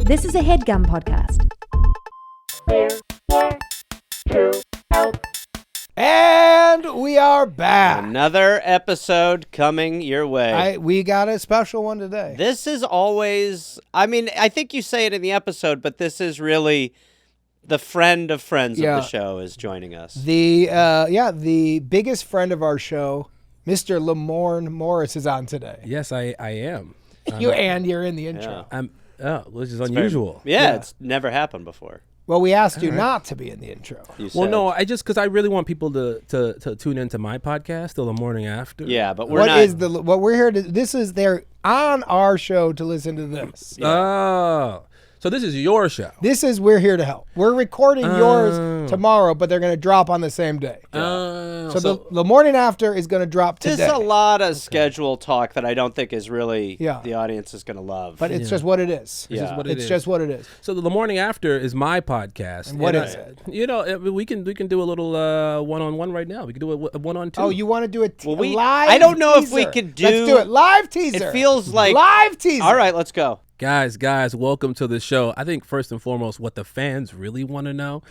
This is a HeadGum podcast. And we are back. Another episode coming your way. We got a special one today. This is always, I think you say it in the episode, but this is really the friend of friends of the show is joining us. The biggest friend of our show, Mr. Lamorne Morris, is on today. Yes, I am. You're in the intro. Which is unusual. It's never happened before. Well, we asked you not to be in the intro. Well, no, because I really want people to tune into my podcast till the morning after. Yeah, but we're not. What we're here to? They're on our show to listen to this. Yeah. Oh, so this is your show. We're here to help. We're recording yours tomorrow, but they're going to drop on the same day. So the morning after is going to drop today. There's a lot of schedule talk that I don't think is really the audience is going to love. But it's just what it is. It's just what it is. So the morning after is my podcast. And what is it? We can do a little one-on-one right now. We can do a one-on-two. Oh, you want to do a live I don't know teaser. if we could do. Let's do it. Live teaser. It feels like live teaser. All right, let's go. Guys, welcome to the show. I think first and foremost, what the fans really want to know,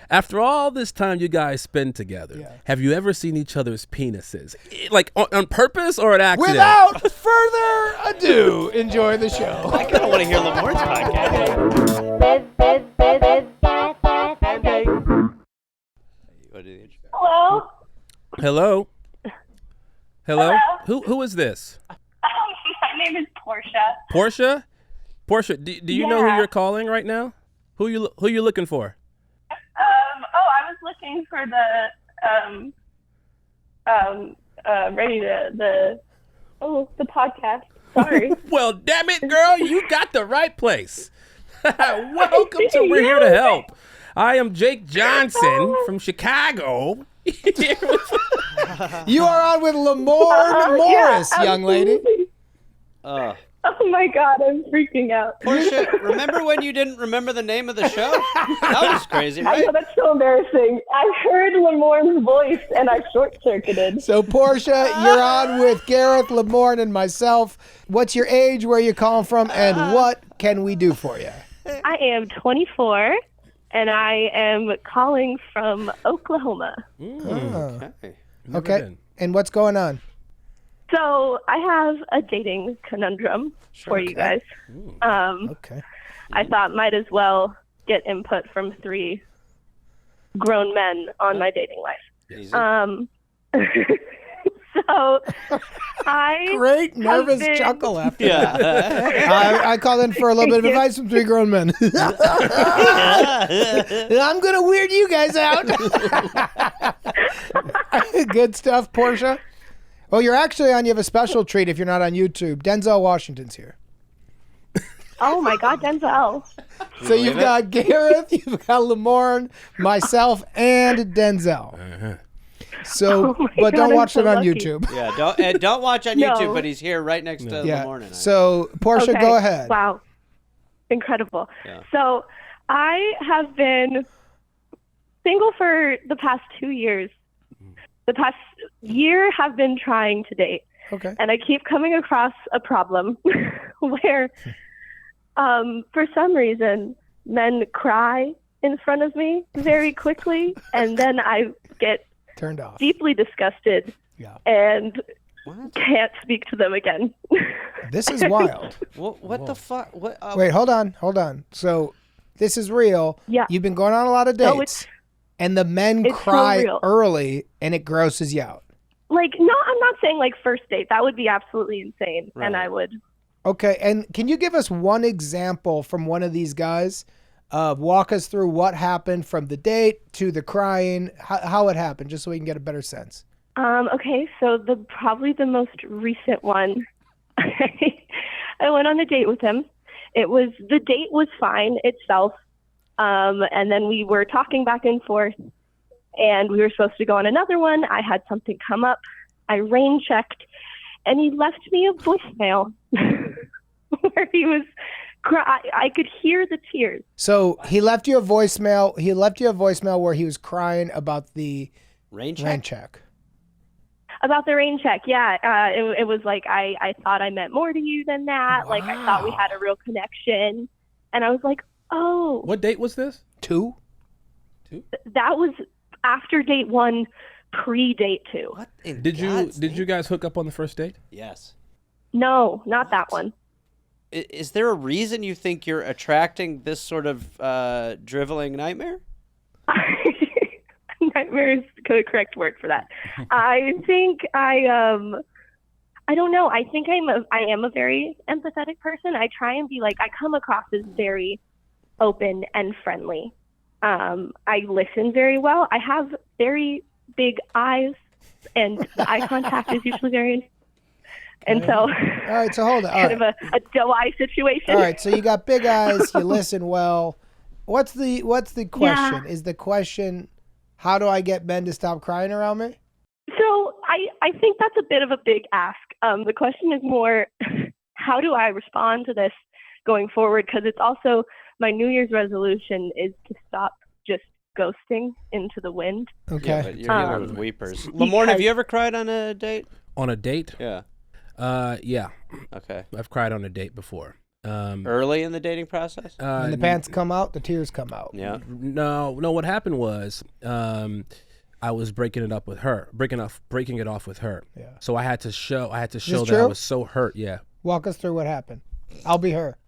after all this time you guys spend together, have you ever seen each other's penises? Like on purpose or an accident? Without further ado, enjoy the show. I kind of want to hear Lamorne's podcast. Hello? Who is this? My name is Portia. Portia, do you know who you're calling right now? Who you looking for? I was looking for the podcast. Sorry. Well, damn it, girl, you got the right place. Welcome to We're Here to Help. I am Jake Johnson from Chicago. You are on with Lamorne Morris, young lady. Oh my God, I'm freaking out. Portia, remember when you didn't remember the name of the show? That was crazy, right? I know, that's so embarrassing. I heard Lamorne's voice and I short-circuited. So, Portia, you're on with Gareth, Lamorne, and myself. What's your age, where you calling from, and what can we do for you? I am 24, and I am calling from Oklahoma. Okay. And what's going on? So I have a dating conundrum for you guys. I thought might as well get input from 3 grown men on my dating life. So I great nervous chuckle after that. I call in for a little bit of advice from 3 grown men. I'm gonna weird you guys out. Good stuff, Portia. Well, you have a special treat if you're not on YouTube. Denzel Washington's here. Oh my God, Denzel. So you've got Gareth, you've got Lamorne, myself, and Denzel. So, but don't watch it on YouTube. Yeah, don't watch on YouTube, but he's here right next to Lamorne and I. So, Portia, go ahead. Wow. Incredible. Yeah. So I have been single for the past 2 years. The past year have been trying to date. Okay. And I keep coming across a problem where, for some reason, men cry in front of me very quickly, and then I get turned off, deeply disgusted, and can't speak to them again. This is wild. What the fuck? Wait, hold on. So this is real. Yeah. You've been going on a lot of dates. And the men cry early, and it grosses you out. Like, no, I'm not saying like first date. That would be absolutely insane, and I would. Okay, and can you give us one example from one of these guys? Walk us through what happened from the date to the crying, how it happened, just so we can get a better sense. Okay, so probably the most recent one, I went on a date with him. The date was fine itself. And then we were talking back and forth, and we were supposed to go on another one. I had something come up. I rain checked, and he left me a voicemail where he was I could hear the tears. So he left you a voicemail. He left you a voicemail where he was crying about the rain check. About the rain check, yeah. It was like I thought I meant more to you than that. Wow. Like I thought we had a real connection. And I was like, oh. What date was this? 2? That was after date 1, pre-date 2. What in Did God's you name? guys hook up on the first date? Yes. No, not that one. Is there a reason you think you're attracting this sort of driveling nightmare? Nightmare is the correct word for that. I think I don't know. I think I am a very empathetic person. I try and be like, I come across as very open and friendly. I listen very well. I have very big eyes, and the eye contact is usually very. And so, All right, so hold on. kind of a doe eye situation. All right, so you got big eyes, you listen well. What's the question? Is the question, how do I get men to stop crying around me? So I think that's a bit of a big ask. The question is more, how do I respond to this going forward? Because it's also my New Year's resolution is to stop just ghosting into the wind. Okay. Yeah, but you're dealing with weepers. Lamorne, have you ever cried on a date? On a date? Yeah. Yeah. Okay. I've cried on a date before. Early in the dating process? When the pants come out, the tears come out. Yeah. No. What happened was, I was breaking it off with her. Yeah. So I had to show that true? I was so hurt. Yeah. Walk us through what happened. I'll be her.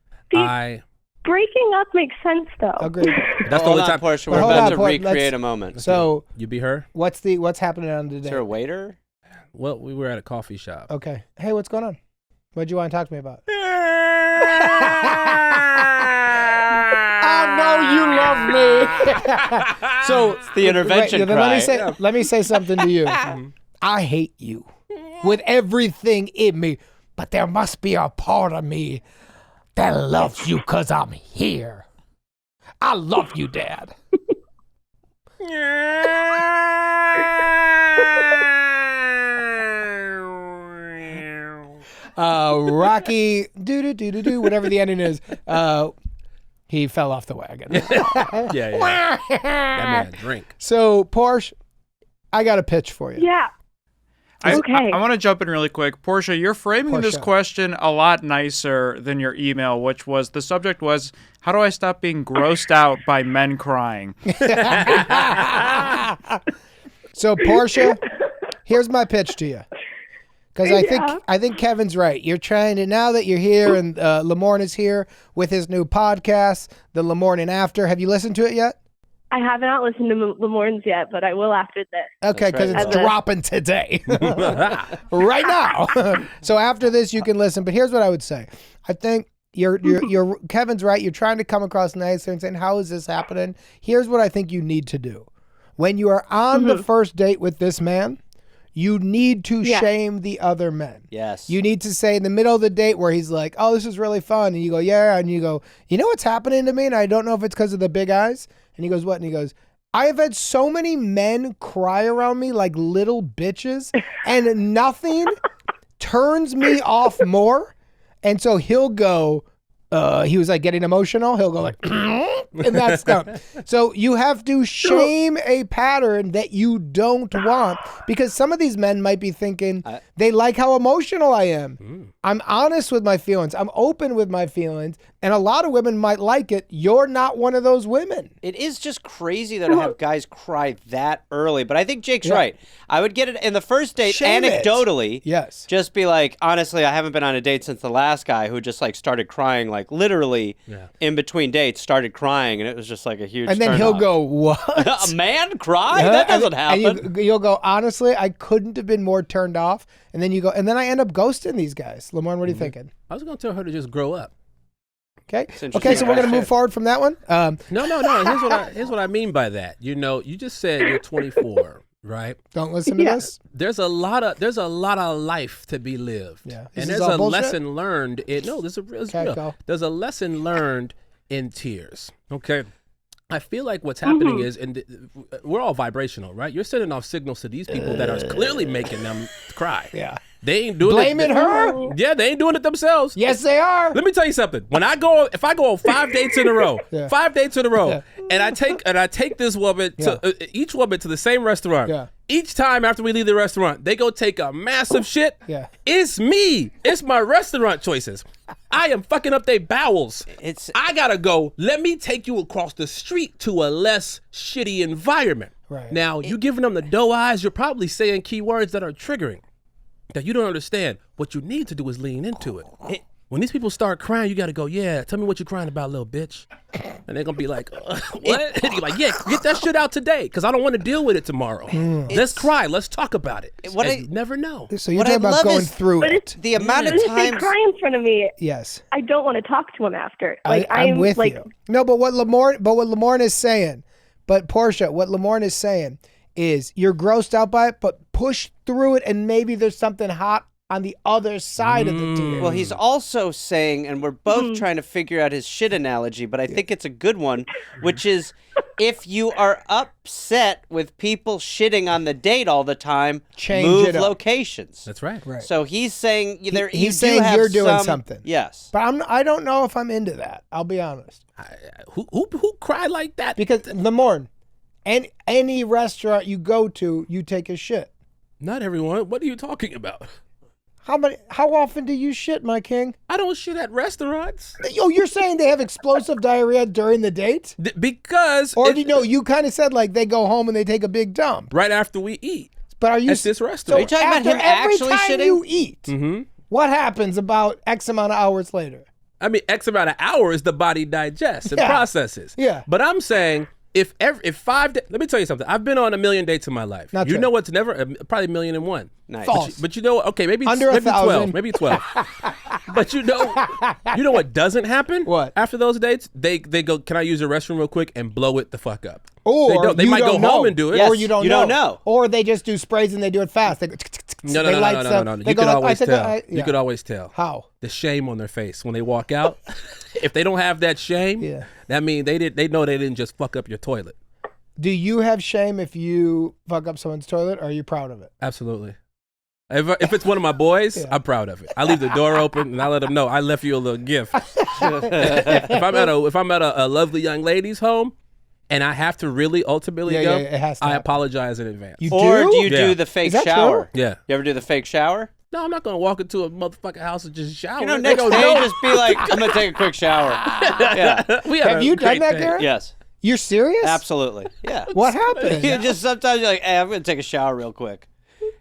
Breaking up makes sense, though. Agreed. That's the Hold only on, time. Portia. We're hold about on, to Portia, recreate a moment. So You be her? what's happening on the Is day? there a waiter? Well, we were at a coffee shop. Okay. Hey, what's going on? What'd you want to talk to me about? I know you love me. So It's the intervention then cry. let me say something to you. I hate you with everything in me, but there must be a part of me that loves you because I'm here. I love you, Dad. Rocky, whatever the ending is. He fell off the wagon. Yeah. That man drink. So, Porsche, I got a pitch for you. Yeah. Okay. I want to jump in really quick. Portia, you're framing this Portia. question a lot nicer than your email, which was, the subject was, how do I stop being grossed out by men crying? So, Portia, here's my pitch to you. Because I think Kevin's right. You're trying to, now that you're here and Lamorne is here with his new podcast, the Lamorne and After. Have you listened to it yet? I have not listened to Lamorne's yet, but I will after this. Okay, because That's it's right. dropping today. Right now. So after this, you can listen. But here's what I would say. I think you're Kevin's right. You're trying to come across nicer and saying, how is this happening? Here's what I think you need to do. When you are on the first date with this man, you need to shame the other men. Yes. You need to say in the middle of the date where he's like, oh, this is really fun. And you go, yeah. And you go, you know what's happening to me? And I don't know if it's because of the big eyes. And he goes, what? And he goes, I have had so many men cry around me like little bitches, and nothing turns me off more. And so he'll go, he was like getting emotional. He'll go like, and that's done. So you have to shame a pattern that you don't want, because some of these men might be thinking they like how emotional I am. I'm honest with my feelings. I'm open with my feelings. And a lot of women might like it. You're not one of those women. It is just crazy that I have guys cry that early, but I think Jake's right. I would get it in the first date, Shame it. anecdotally. Yes. Just be like, honestly, I haven't been on a date since the last guy who just like started crying, like literally in between dates, started crying, and it was just like a huge. And then he'll go, what? A man cry? That doesn't happen. And you'll go, honestly, I couldn't have been more turned off. And then you go, and then I end up ghosting these guys. Lamorne, what are you thinking? I was going to tell her to just grow up. Okay. interesting. Okay, so we're going to move forward from that one. No. Here's what I mean by that. You know, you just said you're 24, right? Don't listen to this. There's a lot of life to be lived. Yeah. And This there's is all a bullshit? lesson learned in this is Okay, real. go. There's a lesson learned in tears. Okay. I feel like what's happening is, we're all vibrational, right? You're sending off signals to these people that are clearly making them cry. Yeah. They ain't doing Blaming it. her? Yeah, they ain't doing it themselves. Yes, they are. Let me tell you something. If I go on 5 dates in a row, and I take this woman to each woman to the same restaurant. Yeah. Each time after we leave the restaurant, they go take a massive shit. Yeah. It's me. It's my restaurant choices. I am fucking up their bowels. It's I gotta go. Let me take you across the street to a less shitty environment. Right. Now, you giving them the doe eyes, you're probably saying keywords that are triggering, that you don't understand. What you need to do is lean into it. When these people start crying, you gotta go, yeah, tell me what you're crying about, little bitch. And they're gonna be like, what? And you're like, yeah, get that shit out today, because I don't want to deal with it tomorrow. Let's cry, let's talk about it. You never know. So you're talking about going through it. the amount of If they times. cry in front of me, Yes. I don't want to talk to him after. I'm with you. No, but what Lamorne is saying, but Portia, what Lamorne is saying is you're grossed out by it, but push through it, and maybe there's something hot on the other side of the tear. Well, he's also saying, and we're both trying to figure out his shit analogy, but I think it's a good one, which is if you are upset with people shitting on the date all the time, Change it move up. locations. That's right. Right. So he's saying He's saying you're doing something. Yes. But I don't know if I'm into that. I'll be honest. Who cried like that? Because Lamorne, any restaurant you go to, you take a shit. Not everyone. What are you talking about? How often do you shit, my king? I don't shit at restaurants. Oh, you're saying they have explosive diarrhea during the date? Because Or you kind of said like they go home and they take a big dump. right after we eat But are you at this restaurant. Are you talking about after him every actually time shitting? you eat, what happens about X amount of hours later? I mean, X amount of hours the body digests and Yeah. processes. Yeah. But I'm saying if 5 days, let me tell you something. I've been on 1,000,000 dates in my life. Not you true. know what's never probably 1,000,001. Nice. False. But you know, okay, maybe Under maybe 12, 1,000. maybe 12. But you know what doesn't happen? What? After those dates, they go, can I use the restroom real quick and blow it the fuck up? Or they you might go don't know. home and do it. Yes. Or you don't know. Or they just do sprays and they do it fast. They go, No. they light stuff. You They could go always like, tell. yeah. You could always tell. How? The shame on their face when they walk out. If they don't have that shame, Yeah. that means they know they didn't just fuck up your toilet. Do you have shame if you fuck up someone's toilet, or are you proud of it? Absolutely. If it's one of my boys, I'm proud of it. I leave the door open and I let them know I left you a little gift. if I'm at a lovely young lady's home and I have to really ultimately go, it has to I happen. apologize in advance. You Or do you Yeah. do the fake Is that shower? true? Yeah. You ever do the fake shower? No, I'm not gonna walk into a motherfucking house and just shower. You know, They next go, day "No." just be like, I'm gonna take a quick shower. Yeah. We had Have a you done great that, day. Gareth? Yes. You're serious? Absolutely. Yeah. What happened? You just sometimes you're like, hey, I'm gonna take a shower real quick.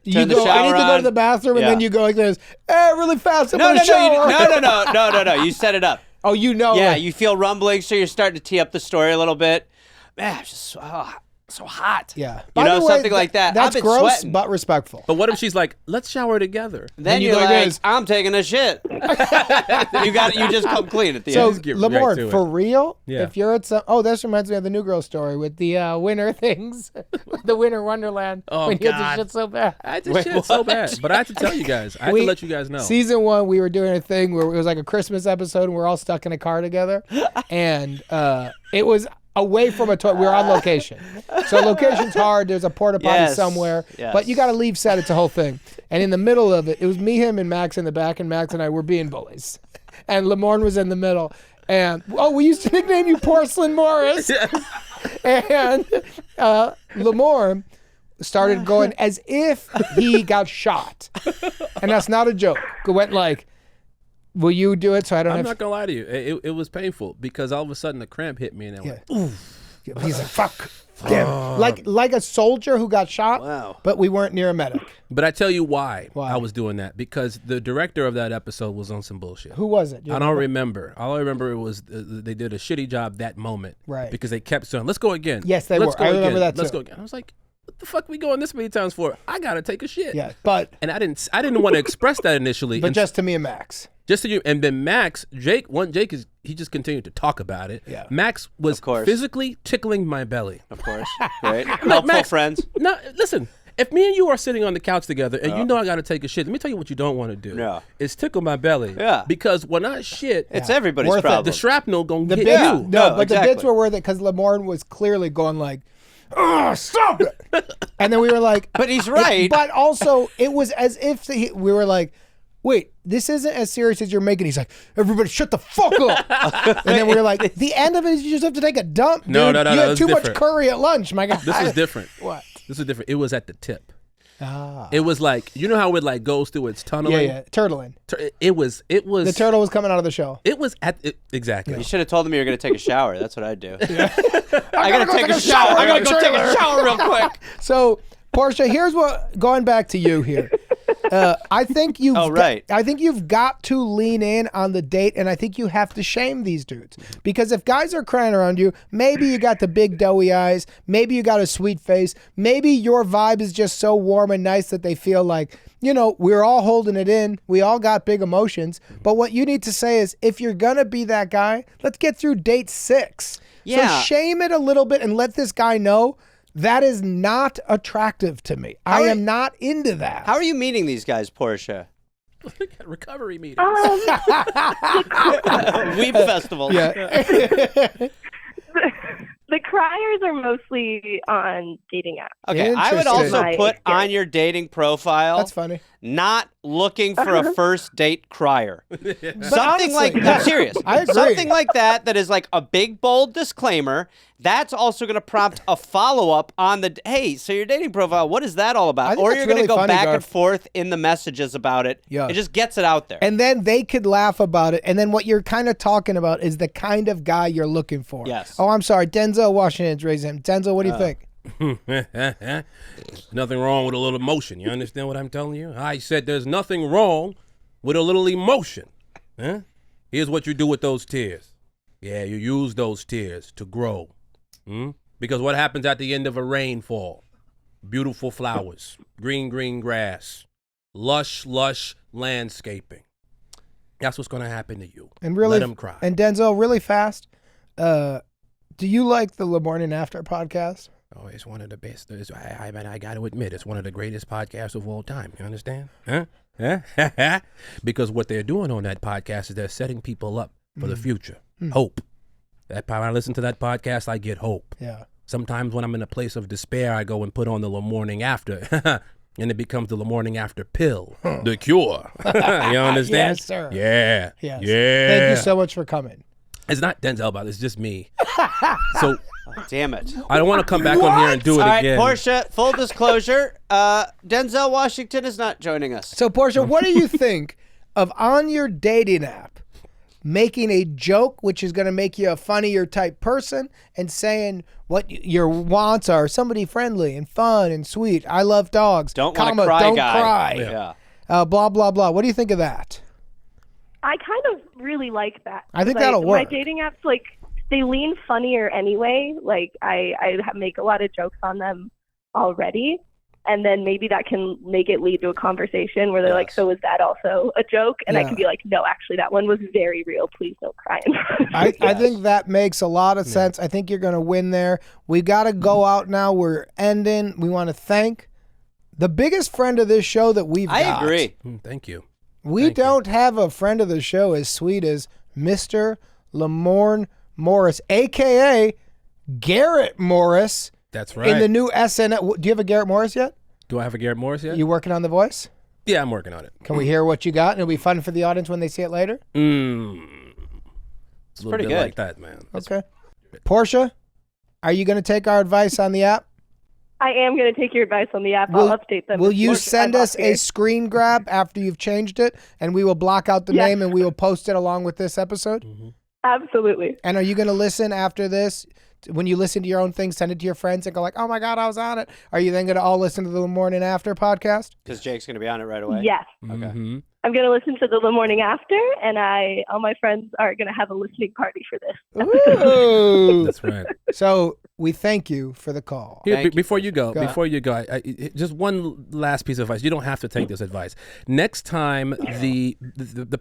You Turn the go, I shower need to go to on. the bathroom, and Yeah. then you go like this, really fast. I'm No, gonna shower. no. You set it up. Oh, you know. Yeah, like, you feel rumbling, so you're starting to tee up the story a little bit. Man, it's just so hot. yeah. You By know, the way, something like that. That's I've been gross, sweating. but respectful. But what if she's like, let's shower together? Then you you're go like like, this. I'm taking a shit. You just come clean at the So, end. Just get right Lamorne, to it. for real, Yeah. if you're at some, this reminds me of the New Girl story with the winter things, the winter wonderland. Oh, when you had God. to shit so bad. I had to shit so bad. But I had to tell you guys. I had to let you guys know. Season 1, we were doing a thing where it was like a Christmas episode, and we're all stuck in a car together, and it was away from a toilet. We were on location, so location's hard. There's a porta potty Yes, somewhere, yes. but you got to leave set. It's a whole thing. And in the middle of it, it was me, him, and Max in the back, and Max and I were being bullies, and Lamorne was in the middle. And we used to nickname you Porcelain Morris. And Lamorne started going as if he got shot, and that's not a joke. It went like, will you do it so I don't I'm have not gonna lie to you. It was painful because all of a sudden the cramp hit me and I went, oof. He's like, fuck. Damn. Like a soldier who got shot, Wow. but we weren't near a medic. But I tell you why Why? I was doing that, because the director of that episode was on some bullshit. Who was it? Do you I don't remember? remember. All I remember was they did a shitty job that moment. Right. Because they kept saying, let's go again. Yes, they Let's were. go I remember again. that Let's too. go again. I was like, what the fuck we going this many times for? I gotta take a shit. Yeah, but And I didn't want to express that initially. and just to me and Max. Just to you, and then Jake he just continued to talk about it. Yeah. Max was Of course. physically tickling my belly. Of course. Right? Helpful Max- friends. No, listen. If me and you are sitting on the couch together and you know I got to take a shit, let me tell you what you don't want to do. Yeah. Is tickle my belly. Yeah. Because when I shit, It's everybody's Worth it. problem. the shrapnel gonna The hit bits, you. no, No, but exactly. the bits were worth it because Lamorne was clearly going like, stop it. And then we were like, But he's right. But also, it was as if we were like, wait, this isn't as serious as you're making. He's like, everybody shut the fuck up. And then we were like, the end of it is you just have to take a dump, dude. No, You had it's too much different. curry at lunch, my guy. This is different. What? This is different. It was at the tip. It was like, you know how it like goes through its tunneling? Yeah, turtling. It was. The turtle was coming out of the shell. It was exactly. You should have told them you were going to take a shower. That's what I'd do. I gotta take a shower. I gotta go take a shower real quick. So, Portia, here's what. Going back to you here. I think you've. I think you've got to lean in on the date, and I think you have to shame these dudes, because if guys are crying around you, maybe you got the big doughy eyes, maybe you got a sweet face, maybe your vibe is just so warm and nice that they feel like, you know, we're all holding it in. We all got big emotions. But what you need to say is, if you're gonna be that guy, let's get through date 6. Yeah. So shame it a little bit and let this guy know that is not attractive to me. I am not into that. How are you meeting these guys, Portia? Recovery meeting. Weeb festival. Yeah. The criers are mostly on dating apps. Okay, I would also Interesting. put on your dating profile. That's funny. Not looking for a first date crier. Something honestly, like yeah. that. Serious. I agree. Something like that is like a big bold disclaimer. That's also going to prompt a follow up on the hey. So your dating profile, what is that all I about? think Or that's you're going to really go funny, back and Garth. forth in the messages about it. Yeah. It just gets it out there. And then they could laugh about it. And then what you're kind of talking about is the kind of guy you're looking for. Yes. Oh, I'm sorry. Denzel Washington's raising him. Denzel, what do you think? Nothing wrong with a little emotion. You understand what I'm telling you? I said there's nothing wrong with a little emotion. Huh? Here's what you do with those tears. Yeah, you use those tears to grow. Because what happens at the end of a rainfall? Beautiful flowers, green grass, lush landscaping. That's what's going to happen to you. And really, let them cry. And Denzel, really fast. Do you like the Lamorne After podcast? Oh, it's one of the best. I mean, I got to admit, it's one of the greatest podcasts of all time. You understand? Huh? Because what they're doing on that podcast is they're setting people up for the future. Hope. That when I listen to that podcast, I get hope. Yeah. Sometimes when I'm in a place of despair, I go and put on the Lamorne After. And it becomes the Lamorne After pill. The cure. You understand? Yes, sir. Yeah. Yes. Yeah. Thank you so much for coming. It's not Denzel, but it's just me. So Damn it. I don't want to come back on here and do it All right, again. Portia, full disclosure, Denzel Washington is not joining us. So, Portia, what do you think of on your dating app making a joke which is going to make you a funnier type person and saying what your wants are? Somebody friendly and fun and sweet. I love dogs. Don't want to cry don't guy. cry. Yeah. Blah, blah, blah. What do you think of that? I kind of really like that. I think 'Cause that'll work. My dating apps, like, they lean funnier anyway. Like, I make a lot of jokes on them already. And then maybe that can make it lead to a conversation where they're like, so is that also a joke? And I can be like, no, actually, that one was very real. Please don't cry in front of me. I think that makes a lot of sense. I think you're going to win there. We got to go out now. We're ending. We want to thank the biggest friend of this show that we've got. I agree. Thank you. We don't have a friend of the show as sweet as Mr. Lamorne Morris, a.k.a. Gareth Morris. That's right. In the new SNL. Do you have a Gareth Morris yet? Do I have a Gareth Morris yet? You working on the voice? Yeah, I'm working on it. Can we hear what you got? And it'll be fun for the audience when they see it later? It's a little pretty bit good. like that, man. Okay. Portia, are you going to take our advice on the app? I am going to take your advice on the app. I'll update them. Will as you soon as send I'm us off a here. screen grab after you've changed it, and we will block out the Yes. name and we will post it along with this episode? Absolutely. And are you going to listen after this? When you listen to your own thing, send it to your friends and go like, oh my God, I was on it. Are you then going to all listen to the Morning After podcast? Because Jake's going to be on it right away. Yes. Okay. I'm going to listen to the morning after, and all my friends are going to have a listening party for this. Ooh. That's right. So we thank you for the call. Here, Thank you. before you go, ahead. I just one last piece of advice. You don't have to take this advice. Next time the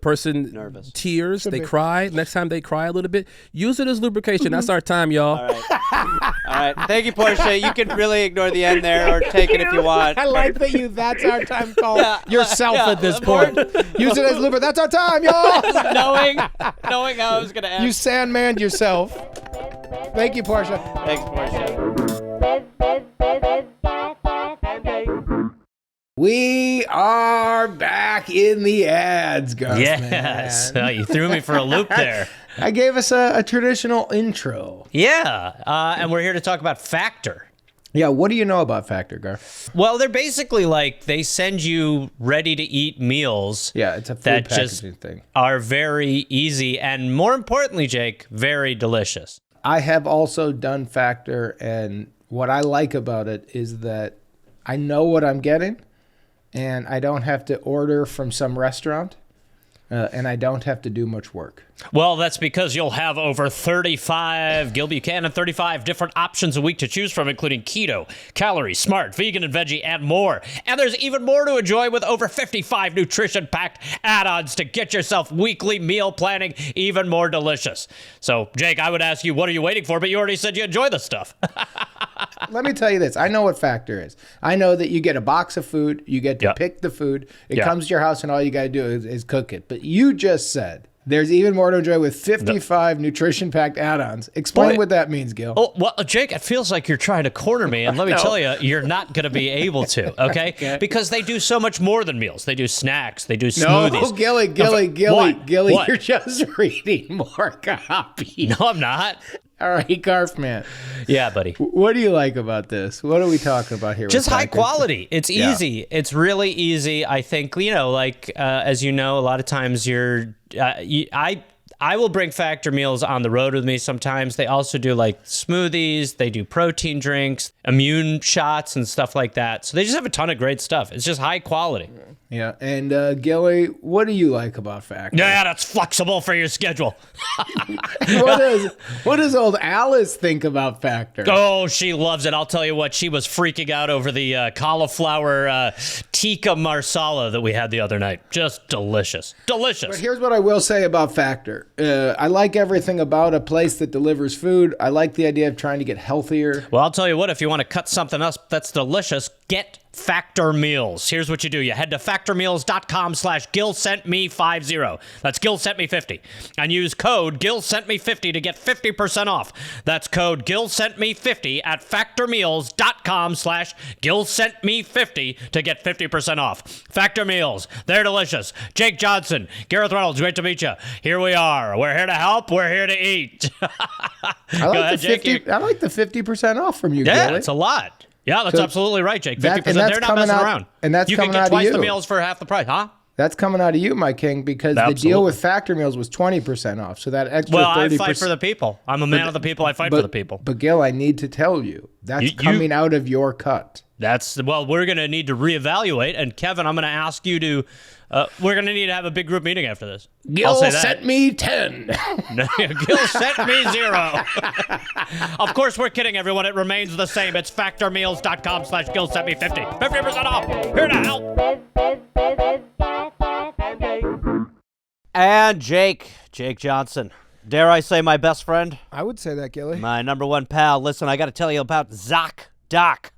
person Nervous. tears, they cry. Next time they cry a little bit, use it as lubrication. That's our time, y'all. All right. All right. Thank you, Portia. You can really ignore the end there or take it if you want. I like that that's our time call yourself Yeah, at this Lamorne. point. Use it as lubricant. That's our time, y'all. knowing how I was going to end. You sandmaned yourself. Thank you, Portia. Thanks, Portia. We are back in the ads, guys. Yes. You threw me for a loop there. I gave us a traditional intro. Yeah. And we're here to talk about Factor. Yeah, what do you know about Factor, Gar? Well, they're basically like they send you ready-to-eat meals. Yeah, it's a food that packaging just thing. are very easy and, more importantly, Jake, very delicious. I have also done Factor, and what I like about it is that I know what I'm getting, and I don't have to order from some restaurant, and I don't have to do much work. Well, that's because you'll have over 35 Gil Buchanan, 35 different options a week to choose from, including keto, calorie, smart, vegan, and veggie, and more. And there's even more to enjoy with over 55 nutrition-packed add-ons to get yourself weekly meal planning even more delicious. So, Jake, I would ask you, what are you waiting for? But you already said you enjoy the stuff. Let me tell you this. I know what Factor is. I know that you get a box of food. You get to Yep. pick the food. It Yeah. comes to your house, and all you got to do is cook it. But you just said there's even more to enjoy with 55 nutrition-packed add-ons. Explain Boy. what that means, Gil. Oh, well, Jake, it feels like you're trying to corner me, and let me tell you, you're not going to be able to, okay? Because they do so much more than meals. They do snacks. They do No, smoothies. Gilly, What? you're just reading more copy. No, I'm not. All right, Garf man. Yeah, buddy. What do you like about this? What are we talking about here? Just with high Factor? quality. It's Yeah. easy. It's really easy. I think, as you know, a lot of times I will bring Factor meals on the road with me sometimes. They also do like smoothies, they do protein drinks, immune shots and stuff like that. So they just have a ton of great stuff. It's just high quality. Yeah, and Gilly, what do you like about Factor? Yeah, that's flexible for your schedule. What does old Alice think about Factor? Oh, she loves it. I'll tell you what, she was freaking out over the cauliflower tikka marsala that we had the other night. Just delicious. Delicious. But here's what I will say about Factor. I like everything about a place that delivers food. I like the idea of trying to get healthier. Well, I'll tell you what, if you want to cut something up that's delicious, get Factor Meals. Here's what you do. You head to factormeals.com/GilSentMe50. That's GilSentMe50. And use code GilSentMe50 to get 50% off. That's code GilSentMe50 at factormeals.com/GilSentMe50 to get 50% off. Factor Meals. They're delicious. Jake Johnson, Gareth Reynolds, great to meet you. Here we are. We're here to help. We're here to eat. I like the 50% off from you, Yeah, Gilly. it's a lot. Yeah, that's So absolutely right, Jake. 50%. and that's They're not coming messing out- around. and that's you coming can out get of twice the you. meals for half the price, huh? That's coming out of you, my king, because the deal Absolutely. with Factor Meals was 20% off. So that extra Well, 30%. I fight for the people. I'm a man of the people. I fight for the people. But Gil, I need to tell you, that's coming out of your cut. We're going to need to reevaluate. And Kevin, I'm going to ask you to, we're going to need to have a big group meeting after this. Gil I'll say sent me 10. Gil sent me 0. Of course, we're kidding, everyone. It remains the same. It's factormeals.com/GilSentMe50. 50% off. Here to help. And Jake Johnson. Dare I say my best friend? I would say that, Gilly. My number one pal. Listen, I got to tell you about Zocdoc.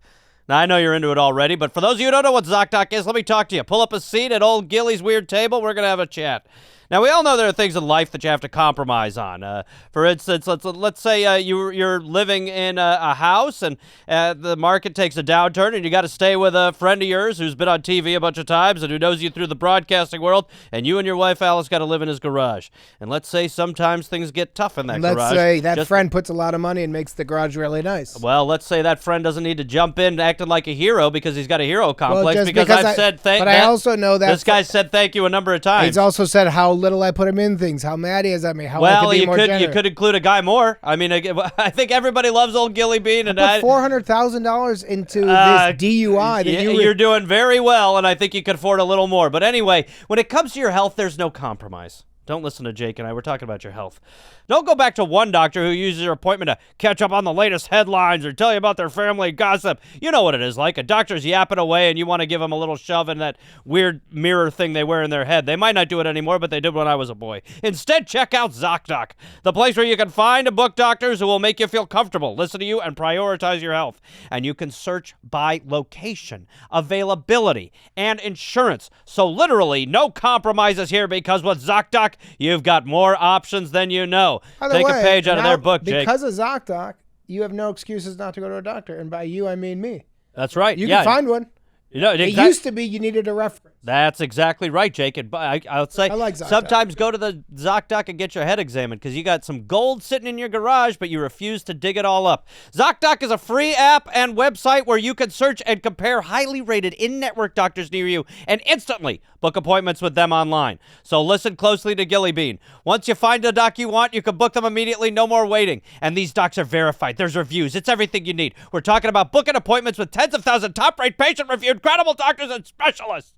Now, I know you're into it already, but for those of you who don't know what Zocdoc is, let me talk to you. Pull up a seat at old Gilly's weird table. We're going to have a chat. Now, we all know there are things in life that you have to compromise on. For instance, let's say you're living in a house and the market takes a downturn and you got to stay with a friend of yours who's been on TV a bunch of times and who knows you through the broadcasting world, and you and your wife, Alice, got to live in his garage. And let's say sometimes things get tough in that garage. Let's say that friend puts a lot of money and makes the garage really nice. Well, let's say that friend doesn't need to jump in acting like a hero because he's got a hero complex. just because because I've said thank. But I also know that this guy said thank you a number of times. He's also said how little I put him in things, how mad he is at me, how I could be more generous. You could include a guy more. I mean, I think everybody loves old Gilly Bean, and I put $400,000 into this DUI. You're doing very well, and I think you could afford a little more. But anyway, when it comes to your health, there's no compromise. Don't listen to Jake and I. We're talking about your health. Don't go back to one doctor who uses your appointment to catch up on the latest headlines or tell you about their family gossip. You know what it is like. A doctor's yapping away and you want to give them a little shove in that weird mirror thing they wear in their head. They might not do it anymore, but they did when I was a boy. Instead, check out Zocdoc, the place where you can find and book doctors who will make you feel comfortable, listen to you, and prioritize your health. And you can search by location, availability, and insurance. So literally, no compromises here because with Zocdoc, you've got more options than you know. Take a page out of their book, Jake. Because of Zocdoc, you have no excuses not to go to a doctor. And by you, I mean me. That's right. You can find one. You know, It used to be you needed a reference. That's exactly right, Jake. And I'll say I like Zocdoc. sometimes go to the Zocdoc and get your head examined because you got some gold sitting in your garage, but you refuse to dig it all up. Zocdoc is a free app and website where you can search and compare highly rated in-network doctors near you and instantly book appointments with them online. So listen closely to Gilly Bean. Once you find a doc you want, you can book them immediately, no more waiting. And these docs are verified. There's reviews. It's everything you need. We're talking about booking appointments with tens of thousands top-rate, patient-reviewed, credible doctors and specialists.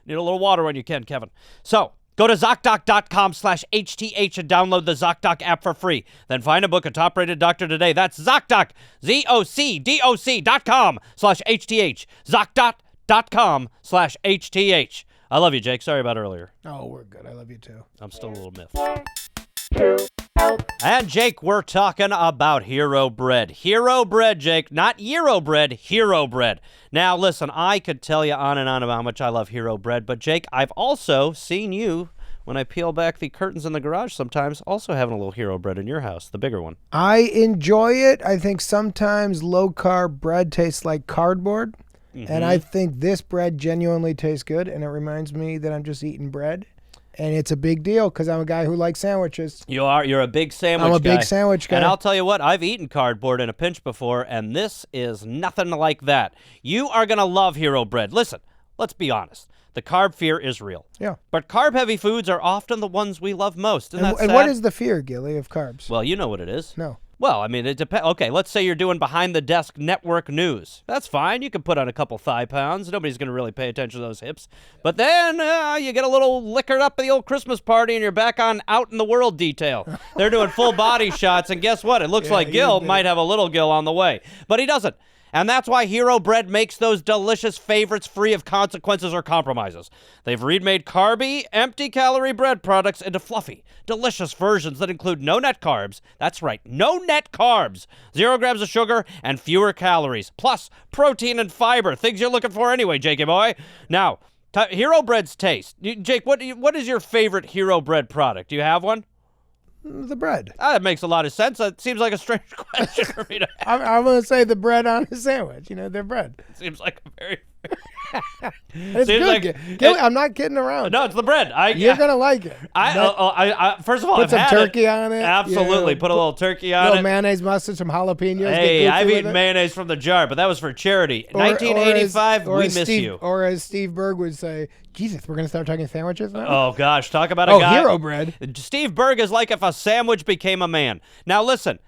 Need a little water when you can, Kevin. So, go to ZocDoc.com/HTH and download the Zocdoc app for free. Then find and book a top-rated doctor today. That's Zocdoc, ZocDoc.com/HTH. ZocDoc.com/HTH. I love you, Jake. Sorry about earlier. Oh, we're good. I love you too. I'm still a little miffed. And Jake, we're talking about Hero Bread. Hero Bread, Jake. Not Euro Bread, Hero Bread. Now, listen, I could tell you on and on about how much I love Hero Bread, but Jake, I've also seen you, when I peel back the curtains in the garage sometimes, also having a little Hero Bread in your house, the bigger one. I enjoy it. I think sometimes low-carb bread tastes like cardboard, and I think this bread genuinely tastes good, and it reminds me that I'm just eating bread. And it's a big deal because I'm a guy who likes sandwiches. You're a big sandwich guy. I'm a big sandwich guy. And I'll tell you what, I've eaten cardboard in a pinch before, and this is nothing like that. You are going to love Hero Bread. Listen, let's be honest. The carb fear is real. Yeah. But carb-heavy foods are often the ones we love most. Isn't that sad? And what is the fear, Gilly, of carbs? Well, you know what it is. No. Well, I mean, it depends. Okay, let's say you're doing behind-the-desk network news. That's fine. You can put on a couple thigh pounds. Nobody's going to really pay attention to those hips. But then you get a little liquored up at the old Christmas party, and you're back on Out in the World detail. They're doing full body shots, and guess what? It looks like Gil might have a little Gil on the way. But he doesn't. And that's why Hero Bread makes those delicious favorites free of consequences or compromises. They've remade carby, empty-calorie bread products into fluffy, delicious versions that include no net carbs. That's right, no net carbs. 0 grams of sugar and fewer calories. Plus, protein and fiber, things you're looking for anyway, Jakey boy. Now, Hero Bread's taste. Jake, what is your favorite Hero Bread product? Do you have one? The bread. That makes a lot of sense. It seems like a strange question for me to ask. I'm going to say the bread on a sandwich. You know, they're bread. Seems like a very... It's Seems good. like- Gilly, I'm not kidding around. No, it's the bread. You're going to like it. I first of all, Put I've some had turkey it. on it. Absolutely, Yeah. put a little turkey on little it. mayonnaise, mustard, some jalapenos. Hey, get I've goofy eaten with it. mayonnaise from the jar, but that was for charity. Or 1985, or we as miss Steve, you. Or as Steve Berg would say, Jesus, we're going to start talking sandwiches now? Oh gosh, talk about a guy. Hero Bread. Steve Berg is like if a sandwich became a man. Now listen.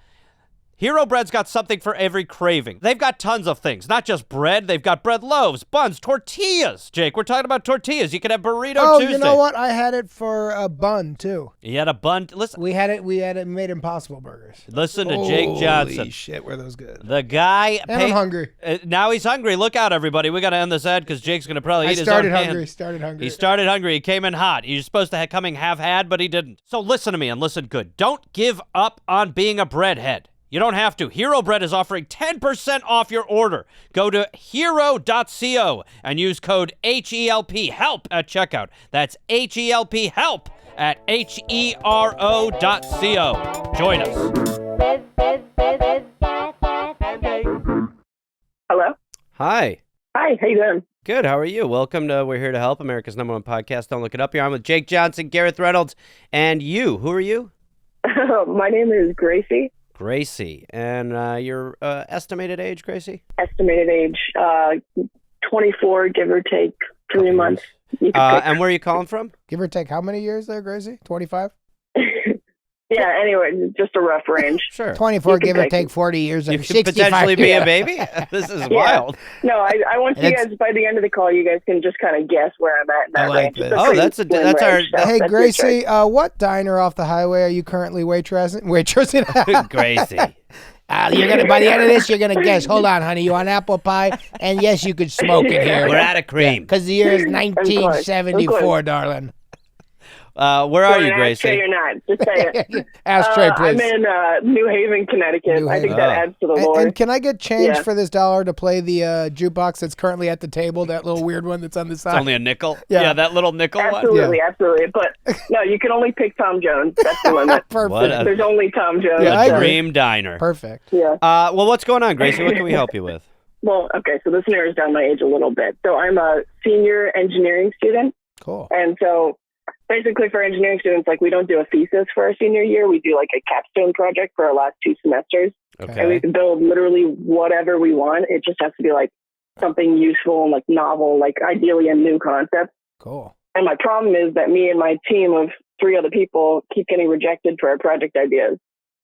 Hero Bread's got something for every craving. They've got tons of things, not just bread. They've got bread loaves, buns, tortillas. Jake, we're talking about tortillas. You can have burrito Tuesday. You know what? I had it for a bun, too. You had a bun. Listen. We had it made Impossible Burgers. Listen to Jake Johnson. Holy shit, were those good. The guy. And I'm hungry. Now he's hungry. Look out, everybody. We got to end this ad because Jake's going to probably eat his own hand. He started hungry. He started hungry. He came in hot. He was supposed to come in half-had, but he didn't. So listen to me and listen good. Don't give up on being a breadhead. You don't have to. Hero Bread is offering 10% off your order. Go to hero.co and use code HELP HELP at checkout. That's HELP HELP at HERO.co. Join us. Hello? Hi. Hi, how you doing? Good. How are you? Welcome to We're Here to Help, America's #1 podcast. Don't look it up here. I'm with Jake Johnson, Gareth Reynolds, and you. Who are you? My name is Gracie. Gracie. And your estimated age, Gracie? Estimated age, 24, give or take 3 months. You can pick. And where are you calling from? Give or take how many years there, Gracie? 25? Yeah, anyway, just a rough range. Sure. 24, You can give or pick. take 40 years. You and could 65 potentially be years. a baby? This is wild. No, I want you guys, by the end of the call, you guys can just kind of guess where I'm at in that I like range. this. It's a Oh, pretty that's slim our- range, so Hey, that's your Gracie, choice. what diner off the highway are you currently waitressing? Gracie. You're gonna by the end of this, you're gonna guess. Hold on, honey. You want apple pie? And yes, you could smoke in here. We're out of cream. Because the year is 1974, darling. Where are you, You're an ashtray, Gracie? you're not. Just say it. Ashtray, please. I'm in New Haven, Connecticut. New I think Haven. that adds to the And, lore. and can I get change Yeah. for this $1 to play the jukebox that's currently at the table? That little weird one that's on the side. It's only a nickel? Yeah. That little nickel one? Absolutely, absolutely. But no, you can only pick Tom Jones. That's the limit. Perfect. What a- There's only Tom Jones. Yeah, I The agree. Dream Diner. Perfect. Yeah. Well, what's going on, Gracie? What can we help you with? well, okay, so this narrows down my age a little bit. So I'm a senior engineering student. Cool. And so basically for engineering students, like we don't do a thesis for our senior year. We do like a capstone project for our last 2 semesters. Okay. And we can build literally whatever we want. It just has to be like something useful and like novel, like ideally a new concept. Cool. And my problem is that me and my team of 3 other people keep getting rejected for our project ideas.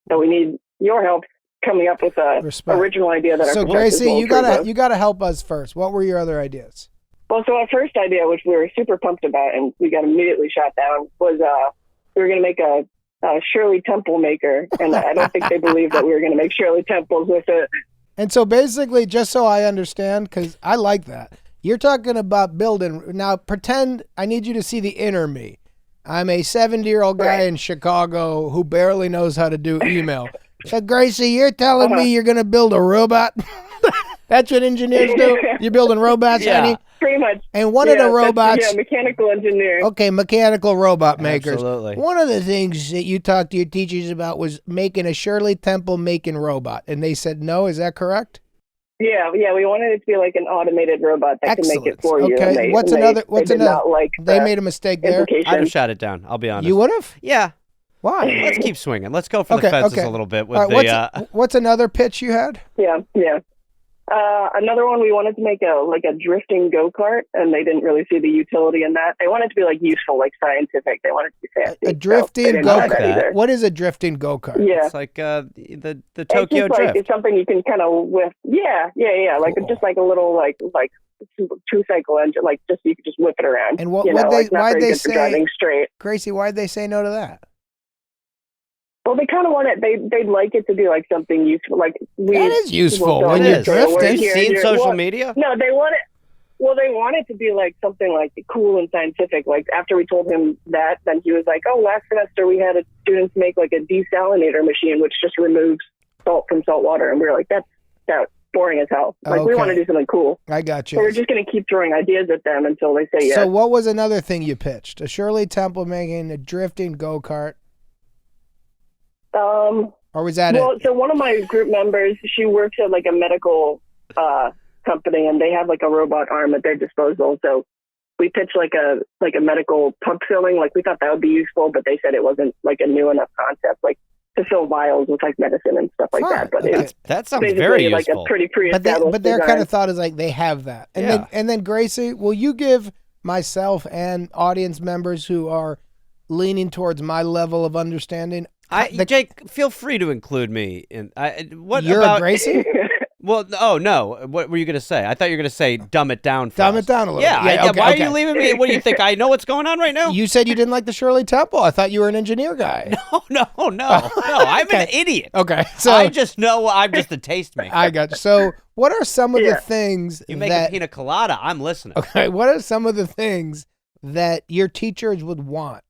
So we need your help coming up with a Respect. original idea that So our professors Gracie, will you approve gotta of. you gotta help us first. What were your other ideas? Well, so our first idea, which we were super pumped about and we got immediately shot down, was we were going to make a Shirley Temple maker. And I don't think they believed that we were going to make Shirley Temples with it. And so basically, just so I understand, because I like that, you're talking about building. Now, pretend I need you to see the inner me. I'm a 70-year-old guy Right. in Chicago who barely knows how to do email. So, Gracie, you're telling me you're going to build a robot? That's what engineers do? You're building robots, Yeah. honey? Pretty much. And one of the robots... Yeah, mechanical engineer. Okay, mechanical robot makers. Absolutely. One of the things that you talked to your teachers about was making a Shirley Temple making robot. And they said no, is that correct? Yeah, we wanted it to be like an automated robot that can make it Excellent. for you. Okay, And they, what's and another- they, what's they did another- not like They the made a mistake there. I'd have implication. shot it down. I'll be honest. You would have? Yeah. Why? Let's keep swinging. Let's go for the fences a little bit with All right, the. what's another pitch you had? Yeah. Another one, we wanted to make a drifting go-kart, and they didn't really see the utility in that. They wanted to be like useful, like scientific. They wanted to be fancy. A so they drifting didn't like that go-kart. either. What is a drifting go-kart? Yeah. It's like the It's Tokyo just like, Drift. it's something you can kind of whip. Yeah. Like Cool. just like a little like 2-cycle engine, like just you could just whip it around. And what you would know, they? like, not Why'd very they good for say? driving straight? Gracie, why'd they say no to that? Well, they kind of want it. They'd like it to be like something useful. Like That is useful well, when it you're is. So we're drifting. You've here, seen you're- social well, media? No, they want it. Well, they want it to be like something like cool and scientific. Like after we told him that, then he was like, "Oh, last semester we had students make like a desalinator machine, which just removes salt from salt water." And we were like, "That's boring as hell. Like we Okay. want to do something cool." I got you. So we're just going to keep throwing ideas at them until they say yes. So what was another thing you pitched? A Shirley Temple making a drifting go-kart? Or was that Well, it? so one of my group members, she works at like a medical company, and they have like a robot arm at their disposal. So we pitched like a medical pump filling. Like we thought that would be useful, but they said it wasn't like a new enough concept, like to fill vials with like medicine and stuff like Fine. that. But Okay. it's That sounds basically very like useful. a pretty But pre-established their design. kind of thought is like they have that. And then Gracie, will you give myself and audience members who are leaning towards my level of understanding? Jake, feel free to include me in. What You're about a Gracie? Well, oh no. What were you going to say? I thought you were going to say dumb it down. For Dumb us. it down a little Yeah. bit. Yeah, okay, why okay. are you leaving me? What do you think? I know what's going on right now. You said you didn't like the Shirley Temple. I thought you were an engineer guy. No. I'm an idiot. Okay, so I just know I'm just a tastemaker. I got you. So what are some of the things You make that? a pina colada, I'm listening. Okay, what are some of the things that your teachers would want?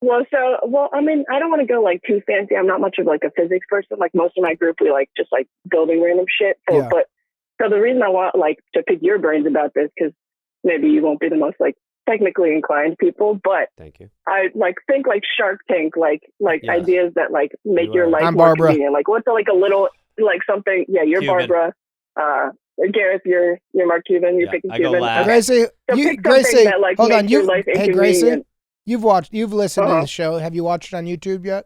Well, I mean, I don't want to go like too fancy. I'm not much of like a physics person. Like most of my group, we like just like building random shit. So, Yeah. So the reason I want like to pick your brains about this, because maybe you won't be the most like technically inclined people, but Thank you. I like think like Shark Tank, like Yes. ideas that like make You your are. life I'm more Barbara. convenient. Like what's like a little like something? Yeah, you're Cuban. Barbara. Gareth, you're Mark Cuban. You're Yeah, picking I go Cuban. last. Gracie, So pick something Gracie, that, like, hold on. makes your life Hey, Gracie, inconvenient. you've listened to Uh-huh. the show. Have you watched it on YouTube yet?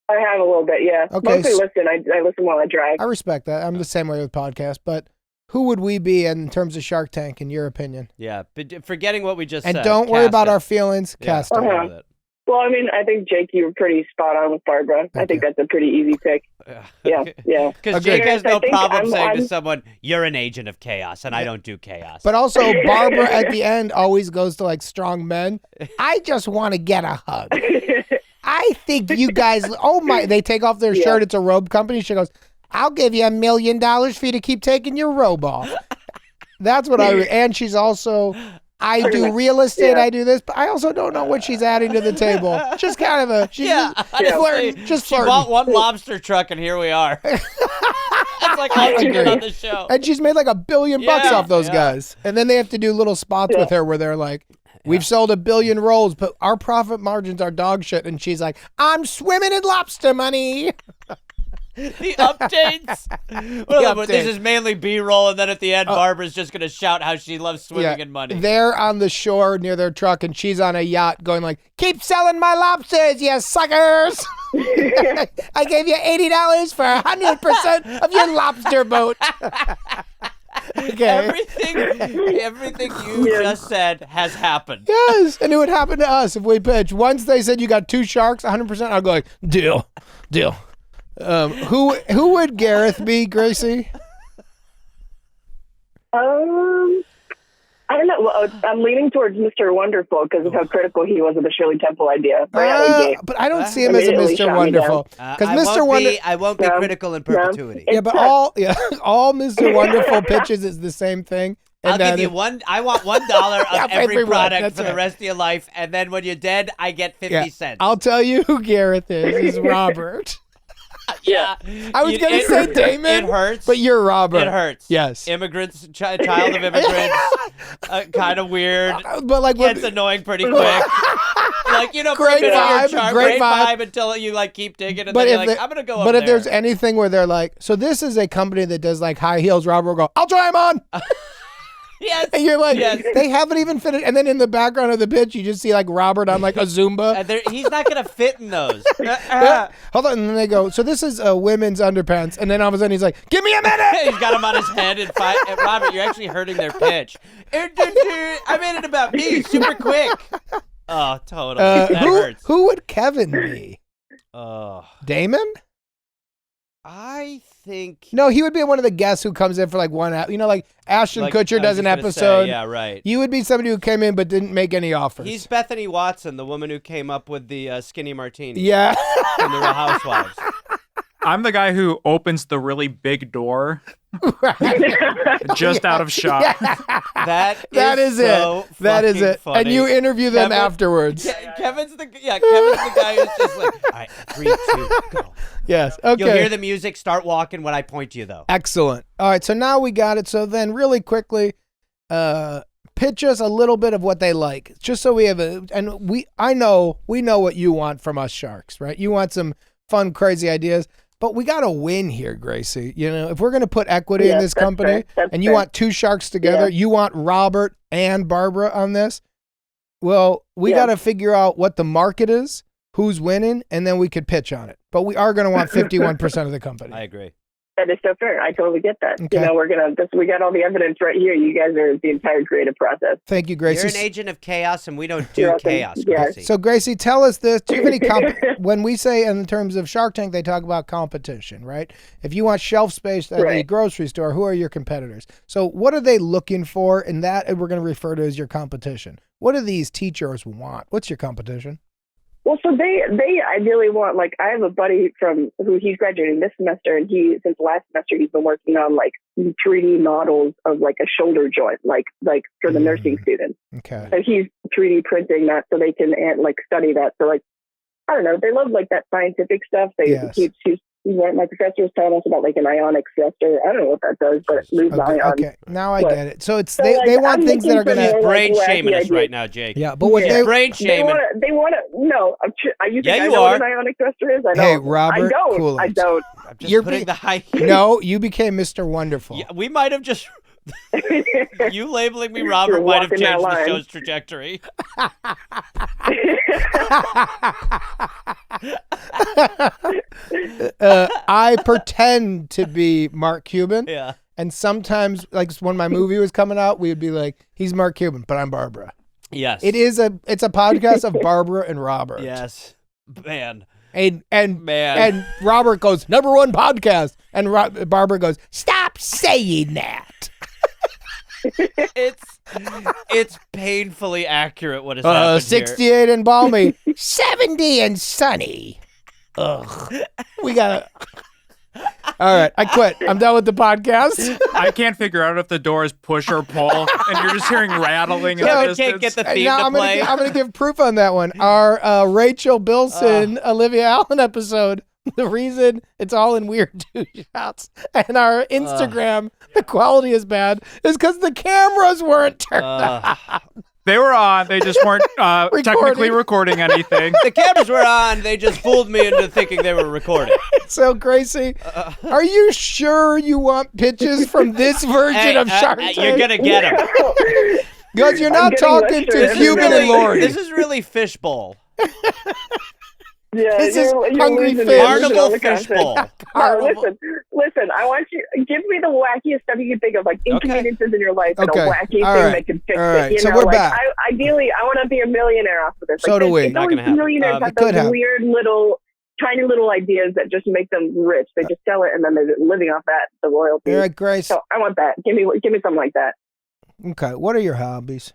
I have a little bit, yeah. Okay, Mostly listen. I listen while I drive. I respect that. I'm the same way with podcasts, but who would we be in terms of Shark Tank, in your opinion? Yeah, but forgetting what we just And said. don't worry cast about it. our feelings. Yeah, Cast go it. Uh-huh. with it. Well, I mean, I think, Jake, you were pretty spot on with Barbara. I think that's a pretty easy pick. Yeah. Because Agreed. Jake has no I think problem I'm- saying to I'm- someone, "You're an agent of chaos," and I don't do chaos. But also, Barbara at the end always goes to like strong men. I just want to get a hug. I think you guys, oh my, they take off their shirt. It's a robe company. She goes, I'll give you $1 million for you to keep taking your robe off. That's what and she's also, I do real estate, I do this, but I also don't know what she's adding to the table. Just kind of she's just flirting. Just she flirting. bought one lobster truck, and here we are. That's like all she did on the show. And she's made like $1 billion bucks Yeah, off those yeah. guys. And then they have to do little spots with her where they're like, we've sold 1 billion rolls, but our profit margins are dog shit. And she's like, I'm swimming in lobster money. The updates. Well, but this updates. is mainly B-roll, and then at the end, Barbara's just gonna shout how she loves swimming in money. They're on the shore near their truck, and she's on a yacht going like, "Keep selling my lobsters, you suckers! I gave you $80 for 100% of your lobster boat." Okay. Everything you just said has happened. Yes, and it would happen to us if we pitch. Once they said you got 2 sharks, 100%, I'll go like, deal. Who would Gareth be, Gracie? I don't know. Well, I'm leaning towards Mr. Wonderful because of how critical he was of the Shirley Temple idea. Right out of the gate. But I don't see him as a Immediately Mr. shot me Wonderful. I Because Mr. Wonder, won't be critical in perpetuity. yeah, but all Mr. Wonderful pitches is the same thing. And I'll give you one. I want $1 of every everyone, product that's for the right. rest of your life, and then when you're dead, I get 50 cents. I'll tell you who Gareth is Robert. Yeah. I was going to say Damon. It hurts. But you're Robert. It hurts. Yes. Immigrants, child of immigrants, kind of weird. But like, Gets annoying pretty quick. Like, Great for a bit of your vibe, charm, great great vibe. vibe until you like keep digging, and but then you're if like, they- I'm gonna go. But up if there's there. anything where they're like, so this is a company that does like high heels, Robert will go, I'll try them on. Yes. And you're like, Yes. they haven't even finished. And then in the background of the pitch, you just see like Robert on like a Zumba. He's not gonna fit in those. Hold on. And then they go, so this is women's underpants. And then all of a sudden he's like, give me a minute. He's got him on his head and Robert, you're actually hurting their pitch. I made it about me, super quick. Oh, totally. That hurts. Who would Kevin be? Damon? I think. No, he would be one of the guests who comes in for like 1 hour. You know, like Ashton Like, Kutcher I does was an just gonna episode. say, yeah, right. You would be somebody who came in but didn't make any offers. He's Bethany Watson, the woman who came up with the skinny martini. Yeah. From the Real Housewives. I'm the guy who opens the really big door just out of shot. That is so it. That is fucking it. funny. And you interview them Kevin- afterwards. Kevin's the guy who's just like, all right, 3, 2, go. Yes. Okay. You'll hear the music, start walking when I point to you, though. Excellent. All right. So now we got it. So then really quickly, pitch us a little bit of what they like, just so we have we know what you want from us sharks, right? You want some fun, crazy ideas. But we got to win here, Gracie. You know, if we're going to put equity in this that's company fair. That's and you fair. want 2 sharks together, you want Robert and Barbara on this, well, we got to figure out what the market is, who's winning, and then we could pitch on it. But we are going to want 51% of the company. I agree. That is so fair. I totally get that. Okay. You know, we got all the evidence right here. You guys are the entire creative process. Thank you, Gracie. You're an agent of chaos, and we don't do You're welcome. chaos, Yeah. Gracie. So, Gracie, tell us this. Do you have any when we say in terms of Shark Tank, they talk about competition, right? If you want shelf space at a grocery store, who are your competitors? So what are they looking for in that we're going to refer to as your competition? What do these teachers want? What's your competition? Well, so they ideally want, like, I have a buddy who he's graduating this semester, and since last semester he's been working on like 3D models of like a shoulder joint, like for the nursing students. Okay. So he's 3D printing that so they can like study that. So like, I don't know, they love like that scientific stuff. My professor was telling us about like an ionic thruster. I don't know what that does, but it moves ions. Okay, now I But- get it. So it's So, they like, want I'm things that are looking going for to more, Brain like, shaming wacky us ideas. right now, Jake. Yeah, but what they Brain shaming. They want to. No, you think Yeah, I you know are. what an ionic thruster is? I don't. Hey, Robert, I don't. cool I it. don't. I'm just You're putting be- the high. No, you became Mr. Wonderful. Yeah, we might have just. You labeling me Robert You're might have walking that changed the line. show's trajectory. I pretend to be Mark Cuban. Yeah. And sometimes, like when my movie was coming out, we would be like, he's Mark Cuban, but I'm Barbara. Yes. It's a podcast of Barbara and Robert. Yes. Man. And Man. and Robert goes, #1 podcast. And Barbara goes, stop saying that. It's painfully accurate what has happened 68 and balmy, 70 and sunny. Ugh. We gotta. All right, I quit. I'm done with the podcast. I can't figure out if the door is push or pull, and you're just hearing rattling in the Kevin distance. can't get the theme Now to play. I'm gonna give proof on that one. Our Rachel Bilson, Olivia Allen episode. The reason it's all in weird two shots and our Instagram, the quality is bad, is because the cameras weren't turned on. They were on. They just weren't technically recording anything. The cameras were on. They just fooled me into thinking they were recording. So, Gracie, are you sure you want pitches from this version of Shark Tank? You're going to get them. Because you're not talking to Cuban and Lori. This is really fishbowl. Yeah, This is you're hungry losing fish. me. Carnival Listen, fishbowl. listen. I want you. Give me the wackiest stuff you can think of, like inconveniences in your life, and a Okay. wacky All thing right. that can fix All right. it. You So know, we're like back. ideally, I want to be a millionaire off of this. So like, do we. It's Not always gonna happen. millionaires It have could those happen. weird little, tiny little ideas that just make them rich. They just sell it, and then they're living off that, the royalties. All right, Grace. So I want that. Give me something like that. Okay, what are your hobbies?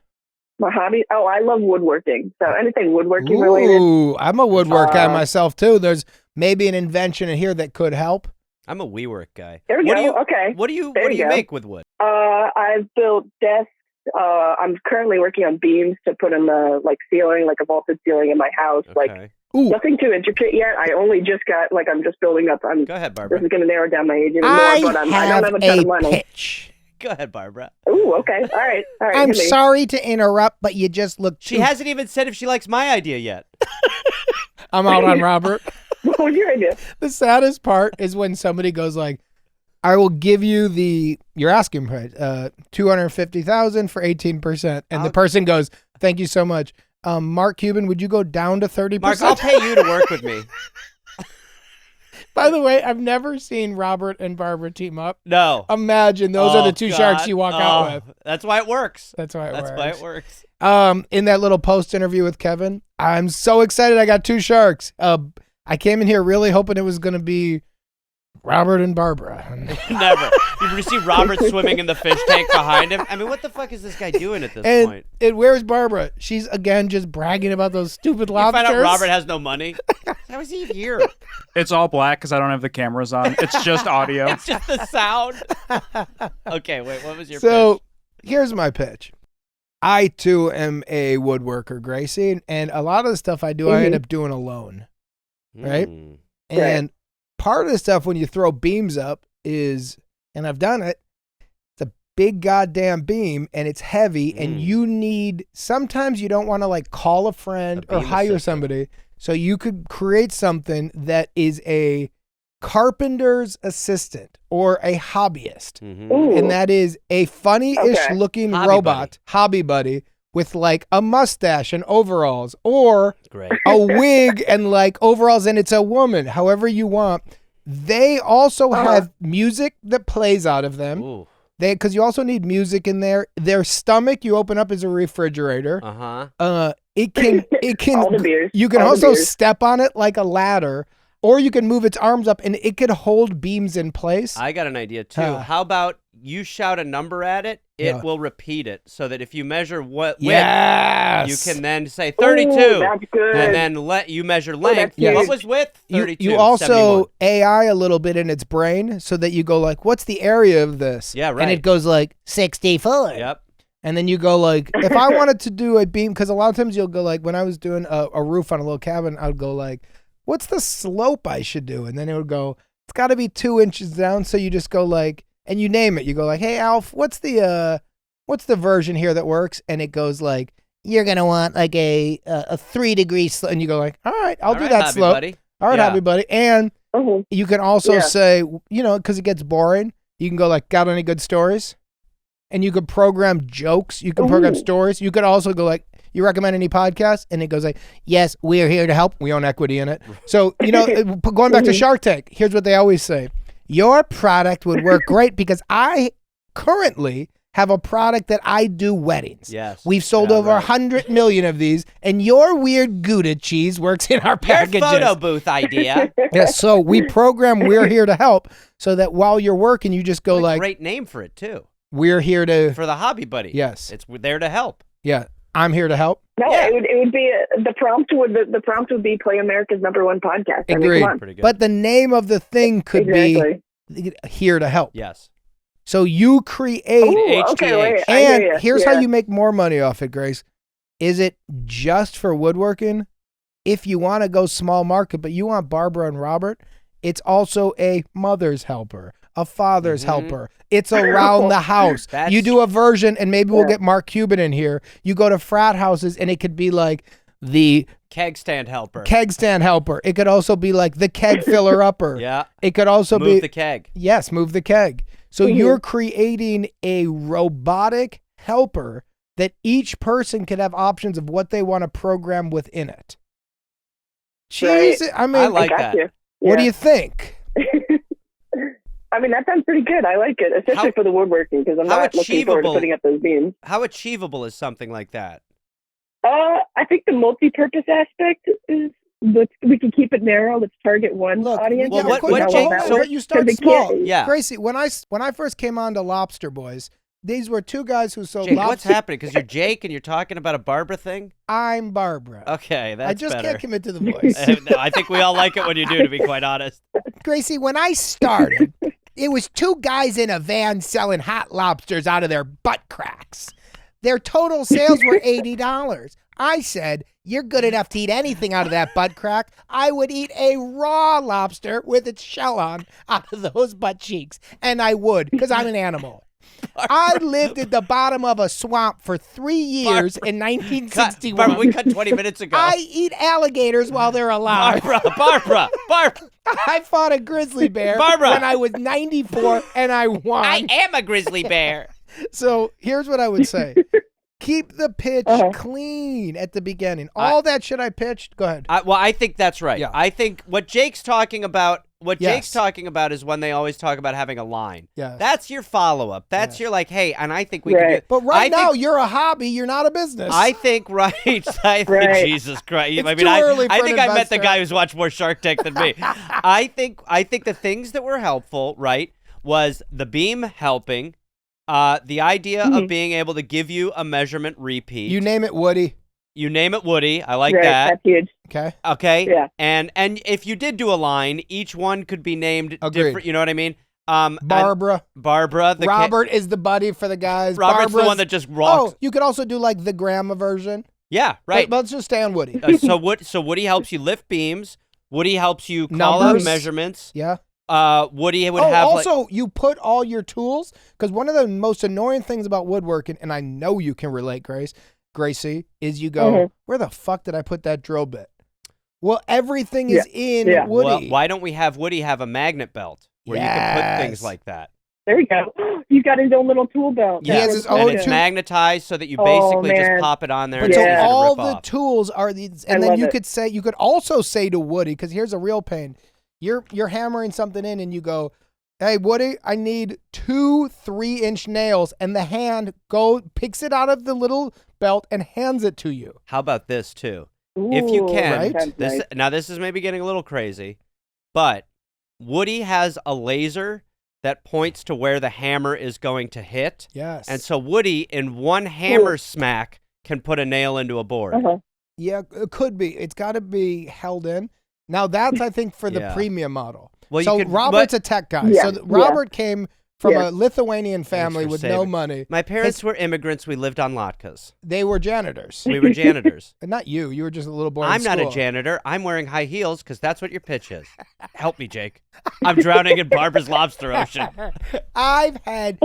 My hobby? Oh, I love woodworking. So anything woodworking related. Ooh, I'm a woodwork guy myself, too. There's maybe an invention in here that could help. I'm a WeWork guy. There we go. Okay. What do you There you go. make with wood? I've built desks. I'm currently working on beams to put in the ceiling, like a vaulted ceiling in my house. Like Ooh. nothing too intricate yet. I only just got I'm just building up. Go ahead, Barbara. This is going to narrow down my age even more, I but I don't have have a ton of a money. pitch. Go ahead, Barbara. Ooh, okay. All right. I'm hit me. sorry to interrupt, but you just look She hasn't even said if she likes my idea yet. I'm out on Robert. What was your idea? The saddest part is when somebody goes like, I will give you your asking price, $250,000 for 18%. And the person goes, thank you so much. Mark Cuban, would you go down to 30%? Mark, I'll pay you to work with me. By the way, I've never seen Robert and Barbara team up. No. Imagine those are the two sharks you walk out with. That's why it works. That's why it works. In that little post interview with Kevin, I'm so excited I got two sharks. I came in here really hoping it was going to be Robert and Barbara. Never. You see Robert swimming in the fish tank behind him. I mean, what the fuck is this guy doing at this point? And where's Barbara? She's again just bragging about those stupid lobsters. You find out Robert has no money. How is he here? It's all black because I don't have the cameras on. It's just audio. It's just the sound. Okay, wait. What was your So pitch? here's my pitch. I too am a woodworker, Gracie, and a lot of the stuff I do, I end up doing alone, right? And part of the stuff when you throw beams up is, and I've done it, it's a big goddamn beam and it's heavy and you need, sometimes you don't want to call a friend or hire somebody. So you could create something that is a carpenter's assistant or a hobbyist. And that is a funny-ish looking robot, hobby buddy, with a mustache and overalls, or a wig and overalls, and it's a woman, however you want. They also have music that plays out of them. Because you also need music in there. Their stomach you open up as a refrigerator. It can All the beers. you can All the also beers. step on it like a ladder, or you can move its arms up and it could hold beams in place. I got an idea too. How about you shout a number at it? It will repeat it so that if you measure width, you can then say 32. Ooh, that's good. And then let you measure length. huge. What was width? 32. You also 71. AI a little bit in its brain so that you go what's the area of this? Yeah, right. And it goes 64. Yep. And then you go if I wanted to do a beam, because a lot of times you'll go when I was doing a roof on a little cabin, I would go what's the slope I should do? And then it would go, it's got to be 2 inches down. So you just go and you name it. You go hey Alf, what's the version here that works? And it goes you're gonna want a 3 degree slope. And you go all right, I'll do that hobby slope. buddy. All right, Yeah. hobby buddy. And you can also say, because it gets boring, you can go got any good stories? And you could program jokes. You can program stories. You could also go you recommend any podcasts? And it goes yes, we are here to help. We own equity in it. So, going back to Shark Tank, here's what they always say. Your product would work great because I currently have a product that I do weddings. Yes. We've sold over 100 million of these, and your weird Gouda cheese works in our Your packages. photo booth idea. Yes, so we program We're Here to Help so that while you're working, you just go What a great name for it too. We're here to, For the hobby buddy. Yes. It's there to help. yeah, I'm here to help. No, Yeah. it would be the prompt would be play America's #1 podcast. I mean, Agreed. come on. Pretty good. But the name of the thing could Exactly. be Here to Help. yes. So you create, Ooh, okay, wait, I hear and ya. here's how Yeah. you make more money off it, Grace. Is it just for woodworking? If you want to go small market, but you want Barbara and Robert, it's also a mother's helper, a father's helper. It's around the house. You do a version, and maybe we'll get Mark Cuban in here. You go to frat houses, and it could be like the keg stand helper. It could also be like the keg filler upper. Yeah. It could also be move the keg. Yes, move the keg. So you're creating a robotic helper that each person could have options of what they want to program within it. Jeez, Right. I mean, I like got that. you. what do you think? I mean, that sounds pretty good. I like it, especially for the woodworking, because I'm how not looking forward to achievable- putting up those beams. How achievable is something like that? I think the multi-purpose aspect is. We can keep it narrow. Let's target one audience. well, what- hold on, Jake- hold on, so- you start 'cause it small. can't- Yeah. Gracie, when I first came on to Lobster Boys, these were two guys who sold Jake, lobster. what's happening? Because you're Jake and you're talking about a Barbara thing? I'm Barbara. Okay, that's I just better. can't commit to the voice. No, I think we all like it when you do, to be quite honest. Gracie, when I started, it was two guys in a van selling hot lobsters out of their butt cracks. Their total sales were $80. I said, you're good enough to eat anything out of that butt crack. I would eat a raw lobster with its shell on out of those butt cheeks. And I would, because I'm an animal. I lived at the bottom of a swamp for 3 years in 1961. Barbara, we cut 20 minutes ago. I eat alligators while they're alive. Barbara. I fought a grizzly bear Barbara. when I was 94 and I won. I am a grizzly bear. So here's what I would say. Keep the pitch clean at the beginning. All that shit I pitched, go ahead. I think that's right. Yeah. I think what Jake's talking about, Yes. Jake's talking about is when they always talk about having a line. Yes. That's your follow-up. That's your like, hey, and I think we can do But right I now, think, you're a hobby. You're not a business. I think, right. I think, Right. Jesus Christ. It's I mean, too early I for think an I met the investor. guy who's watched more Shark Tank than me. I think the things that were helpful, right, was the beam helping, the idea of being able to give you a measurement repeat. You name it, Woody. You name it Woody. I like Right, that. that's huge. Okay. Okay. Yeah. And if you did do a line, each one could be named Agreed. different. You know what I mean? Barbara. Barbara. The Robert is the buddy for the guys. Robert's the Barbara's- one that just rocks. Oh, you could also do like the grandma version. Yeah. Right. But let's just stay on Woody. So Woody helps you lift beams. Woody helps you call out Numbers. measurements. Yeah. Woody would have also you put all your tools, because one of the most annoying things about woodworking, and I know you can relate, Gracie, is you go, where the fuck did I put that drill bit? Well, everything is in Yeah. Woody. Well, why don't we have Woody have a magnet belt where you can put things Yes. like that? There you go. He's got his own little tool belt. He has his And own it's tool- magnetized so that you Oh, basically just man. pop it on there. But and so it's easy to all rip the off. tools are these, I and then love you it. could also say to Woody, because here's a real pain. You're hammering something in, and you go, hey, Woody, I need 2 3-inch nails, and the hand picks it out of the little belt and hands it to you. How about this too? If you can, right? That's nice. this is maybe getting a little crazy, but Woody has a laser that points to where the hammer is going to hit. Yes. And so Woody, in one hammer smack, can put a nail into a board. Yeah, it could be. It's got to be held in. Now that's, I think, for the Yeah. premium model. Well, you so could- Robert's a tech guy. Yeah, So Robert came from Yeah. a Lithuanian family for with no saving. money. My parents were immigrants. We lived on latkes. They were janitors. We were janitors. And not you. You were just a little boy. I'm in not a school. janitor. I'm wearing high heels because that's what your pitch is. Help me, Jake. I'm drowning in Barbara's lobster ocean. I've had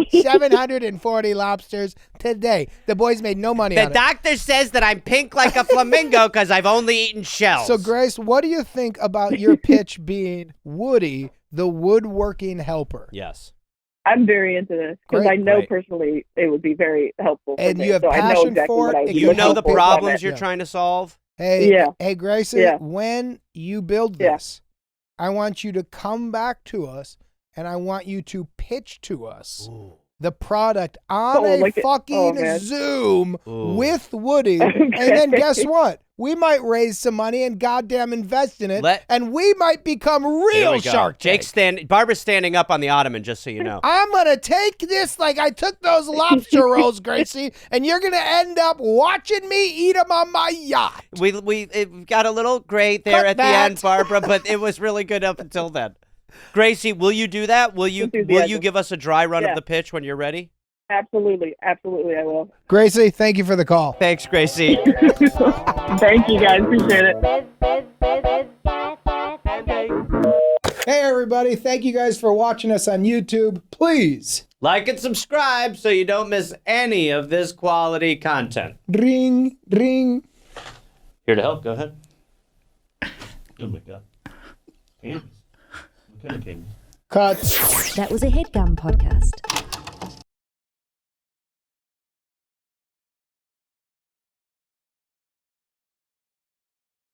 740 lobsters today. The boys made no money The on it. doctor says that I'm pink like a flamingo because I've only eaten shells. So, Grace, what do you think about your pitch being Woody, the woodworking helper? Yes. I'm very into this because Great, I know great. personally it would be very helpful for And me. you have so I know passion exactly for what it. I would You You look know the for from problems it. you're Yeah. trying to solve? Hey, Yeah. hey, Gracie, Yeah. when you build Yeah. this, I want you to come back to us and I want you to pitch to us the product on Oh, a like it- fucking oh, man. Zoom Ooh. with Woody. And then guess what? We might raise some money and goddamn invest in it, and we might become Here real we go. Shark Tank. Barbara's standing up on the ottoman, just so you know. I'm going to take this like I took those lobster rolls, Gracie, and you're going to end up watching me eat them on my yacht. It got a little great there Cut at that. the end, Barbara, but it was really good up until then. Gracie, will you do that? Will you Enthusiasm. give us a dry run Yeah. of the pitch when you're ready? Absolutely, absolutely, I will. Gracie, thank you for the call. Thanks, Gracie. Thank you guys, appreciate it. Hey, everybody. Thank you guys for watching us on YouTube. Please Like and subscribe so you don't miss any of this quality content. ring. Here to help. Go ahead. Oh my God. Candies. What kind of candies? Cut. That was a headgum podcast.